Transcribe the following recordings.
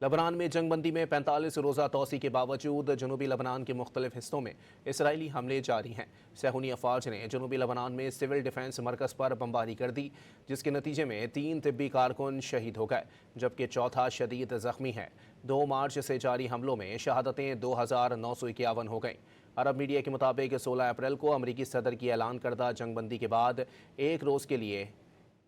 لبنان میں جنگ بندی میں 45 روزہ توسیع کے باوجود جنوبی لبنان کے مختلف حصوں میں اسرائیلی حملے جاری ہیں۔ صہیونی افواج نے جنوبی لبنان میں سول ڈیفنس مرکز پر بمباری کر دی، جس کے نتیجے میں 3 طبی کارکن شہید ہو گئے جبکہ چوتھا شدید زخمی ہے۔ 2 مارچ سے جاری حملوں میں شہادتیں 2951 ہو گئیں۔ عرب میڈیا کے مطابق 16 اپریل کو امریکی صدر کی اعلان کردہ جنگ بندی کے بعد ایک روز کے لیے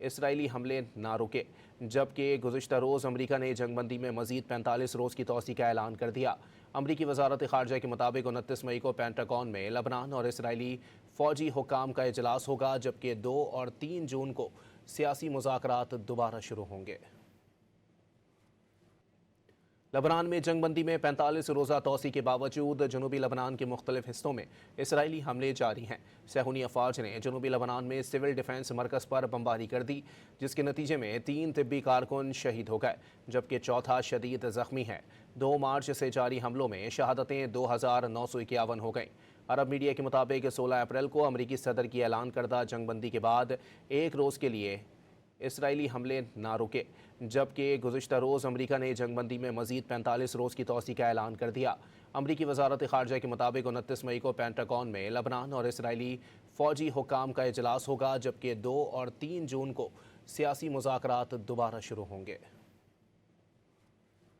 اسرائیلی حملے نہ رکے، جبکہ گزشتہ روز امریکہ نے جنگ بندی میں مزید 45 روز کی توسیع کا اعلان کر دیا۔ امریکی وزارت خارجہ کے مطابق 29 مئی کو پینٹاگون میں لبنان اور اسرائیلی فوجی حکام کا اجلاس ہوگا، جبکہ 2 اور 3 جون کو سیاسی مذاکرات دوبارہ شروع ہوں گے۔ لبنان میں جنگ بندی میں 45 روزہ توسیع کے باوجود جنوبی لبنان کے مختلف حصوں میں اسرائیلی حملے جاری ہیں۔ صہیونی افواج نے جنوبی لبنان میں سول ڈیفنس مرکز پر بمباری کر دی، جس کے نتیجے میں 3 طبی کارکن شہید ہو گئے جبکہ چوتھا شدید زخمی ہے۔ 2 مارچ سے جاری حملوں میں شہادتیں 2951 ہو گئیں۔ عرب میڈیا کے مطابق 16 اپریل کو امریکی صدر کی اعلان کردہ جنگ بندی کے بعد ایک روز کے لیے اسرائیلی حملے نہ رکے، جبکہ گزشتہ روز امریکہ نے جنگ بندی میں مزید 45 روز کی توسیع کا اعلان کر دیا۔ امریکی وزارت خارجہ کے مطابق 29 مئی کو پینٹاگون میں لبنان اور اسرائیلی فوجی حکام کا اجلاس ہوگا، جبکہ 2 اور 3 جون کو سیاسی مذاکرات دوبارہ شروع ہوں گے۔